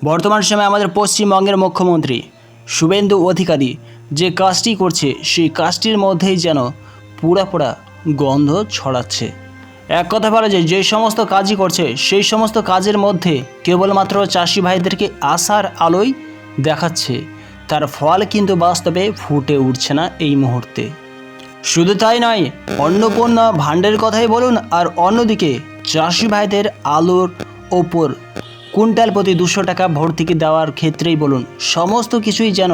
বর্তমান সময়ে আমাদের পশ্চিমবঙ্গের মুখ্যমন্ত্রী শুভেন্দু অধিকারী যে কাজটি করছে সেই কাজটির মধ্যেই যেন পুরা গন্ধ ছড়াচ্ছে। এক কথা বলা যায়, যে সমস্ত কাজই করছে সেই সমস্ত কাজের মধ্যে কেবলমাত্র চাষি ভাইদেরকে আশার আলোয় দেখাচ্ছে, তার ফল কিন্তু বাস্তবে ফুটে উঠছে না এই মুহূর্তে। শুধু তাই নয়, অন্নপূর্ণা ভাণ্ডের কথাই বলুন আর অন্যদিকে চাষি ভাইদের আলুর ওপর কুইন্টাল প্রতি 200 টাকা ভর্তুকি দেওয়ার ক্ষেত্রেই বলুন, সমস্ত কিছুই যেন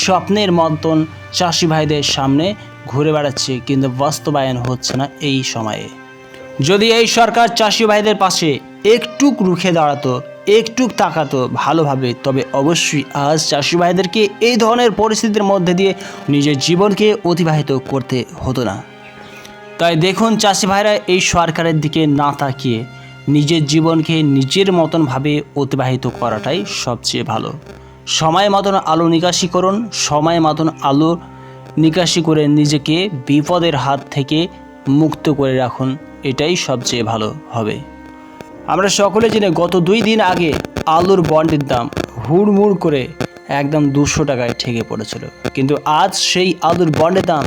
স্বপ্নের মতন চাষি ভাইদের সামনে ঘুরে বেড়াচ্ছে, কিন্তু বাস্তবায়ন হচ্ছে না এই সময়ে। যদি এই সরকার চাষি ভাইদের পাশে একটুক রুখে দাঁড়াতো, একটুক তাকাতো ভালোভাবে, তবে অবশ্যই আজ চাষি ভাইদেরকে এই ধরনের পরিস্থিতির মধ্যে দিয়ে নিজের জীবনকে অতিবাহিত করতে হতো না। তাই দেখুন, চাষি ভাইরা এই সরকারের দিকে না তাকিয়ে নিজের জীবনকে নিজের মতনভাবে অতিবাহিত করাটাই সবচেয়ে ভালো। সময় মতন আলু নিকাশি করুন, সময় মতন আলু নিকাশি করে নিজেকে বিপদের হাত থেকে মুক্ত করে রাখুন, এটাই সবচেয়ে ভালো হবে। আমরা সকলে জেনে গত 2 দিন আগে আলুর বন্ডের দাম হুড়মুড় করে একদম 200 টাকায় ঠেকে পড়েছিল, কিন্তু আজ সেই আলুর বন্ডের দাম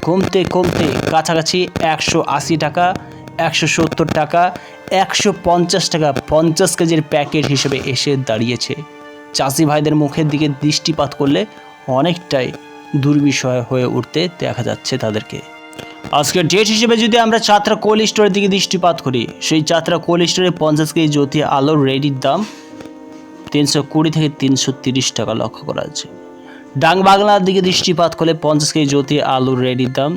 কমতে কমতে কাছাকাছি 180 টাকা, 170 টাকা, 150 টাকা 50 কেজির প্যাকেট হিসেবে এসে দাঁড়িয়েছে। চাষি ভাইদের মুখের দিকে দৃষ্টিপাত করলে অনেকটাই দুর্বিষয় হয়ে উঠতে দেখা যাচ্ছে তাদেরকে। আজকের ডেট হিসেবে যদি আমরা চাত্রা কোল্ড স্টোরের দিকে দৃষ্টিপাত করি, সেই চাত্রা কোল্ড স্টোরে 50 কেজি জ্যোতি আলুর রেডির দাম 320 থেকে 330 টাকা লক্ষ্য করা যাচ্ছে। ডাংবাংলার দিকে দৃষ্টিপাত করলে 50 কেজি জ্যোতি আলুর রেডির দাম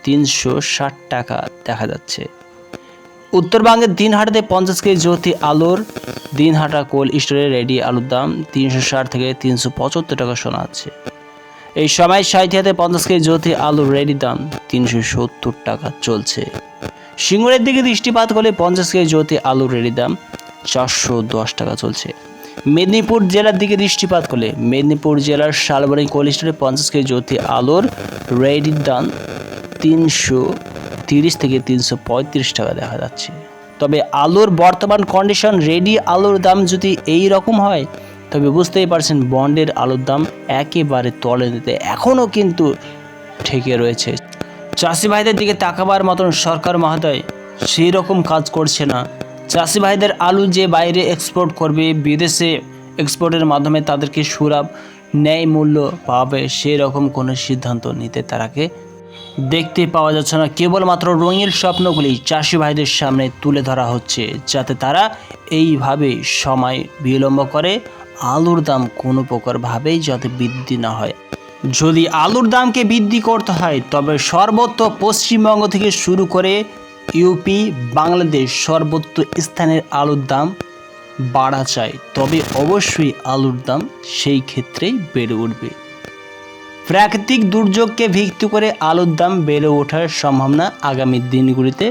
360 টাকা দেখা যাচ্ছে। উত্তরবঙ্গের দিনহাটাতে 50 কেজি জ্যোতি আলুর দিনহাটা কোল্ড স্টোরে রেডি আলুর দাম 360 থেকে 375 টাকা শোনা যাচ্ছে। এই সময় সাঁইথিয়াতে 50 কেজি জ্যোতি আলুর রেডি দাম 370 টাকা চলছে। সিঙ্গুরের দিকে দৃষ্টিপাত করলে 50 কেজি জ্যোতি আলুর রেডি দাম 410 টাকা চলছে। মেদিনীপুর জেলার দিকে দৃষ্টিপাত করলে মেদিনীপুর জেলার শালবনী কোল্ড স্টোরে 50 কেজি জ্যোতি আলুর রেডির দাম 330 থেকে 335 টাকা দেখা যাচ্ছে। তবে আলুর বর্তমান কন্ডিশন, রেডি আলুর দাম যদি এই রকম হয় তবে বুঝতেই পারছেন বন্ডের আলুর দাম একেবারে তলে দিতে এখনও কিন্তু ঠেকে রয়েছে। চাষি ভাইদের দিকে তাকাবার মতন সরকার মহোদয় সেই রকম কাজ করছে না। চাষি ভাইদের আলু যে বাইরে এক্সপোর্ট করবে, বিদেশে এক্সপোর্টের মাধ্যমে তাদেরকে সুলভ ন্যায় মূল্য পাবে, সেই রকম কোনো সিদ্ধান্ত নিতে তারাকে দেখতে পাওয়া যাচ্ছে না। কেবলমাত্র রঙিন স্বপ্নগুলি চাষি ভাইদের সামনে তুলে ধরা হচ্ছে, যাতে তারা এইভাবে সময় বিলম্ব করে আলুর দাম কোনো প্রকারভাবেই যাতে বৃদ্ধি না হয়। যদি আলুর দামকে বৃদ্ধি করতে হয় তবে সর্বত্র পশ্চিমবঙ্গ থেকে শুরু করে ইউপি, বাংলাদেশ সর্বত্র স্থানের আলুর দাম বাড়া চাই, তবে অবশ্যই আলুর দাম সেই ক্ষেত্রেই বেড়ে উঠবে। প্রাকৃতিক দুর্যোগকে ভিত্তি করে আলুর দাম বেড়ে ওঠার সম্ভাবনা আগামী দিনগুলিতে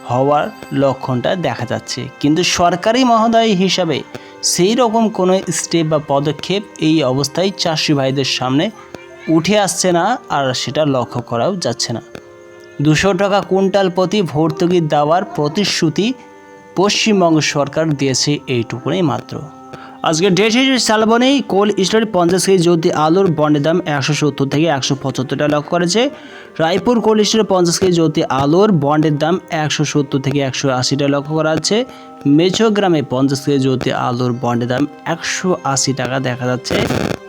হওয়ার লক্ষণটা দেখা যাচ্ছে, কিন্তু সরকারি মহোদয় হিসাবে সেই রকম কোনো স্টেপ বা পদক্ষেপ এই অবস্থায় চাষি ভাইদের সামনে উঠে আসছে না, আর সেটা লক্ষ্য করাও যাচ্ছে না। 200 টাকা কুইন্টাল প্রতি ভর্তুকি দেওয়ার প্রতিশ্রুতি পশ্চিমবঙ্গ সরকার দিয়েছে, এইটুকুনি মাত্র। আজকের ডেট হিসেবে শালবনী কোল্ড স্টোরে 50 কেজি জ্যোতি আলুর বন্ডের দাম 170 থেকে 175 টাকা লক্ষ্য করেছে। রায়পুর কোল্ড স্টোরে 50 কেজি জ্যোতি আলুর বন্ডের দাম 170 থেকে 180 টাকা লক্ষ্য করা যাচ্ছে। মেছোগ্রামে 50 কেজি জ্যোতি আলুর বন্ডের দাম 180 টাকা দেখা যাচ্ছে।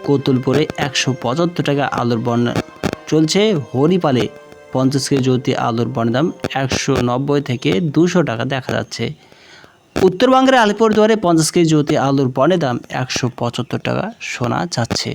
কতুলপুরে 175 টাকা আলুর বন্ড চলছে। হরিপালে 50 কেজি জ্যোতি আলুর বন্ডের দাম 190 থেকে 200 টাকা দেখা যাচ্ছে। উত্তরবঙ্গের আলিপুরদুয়ারে 50 কেজি জ্যোতি আলুর বন্ডের দাম 175 টাকা শোনা যাচ্ছে।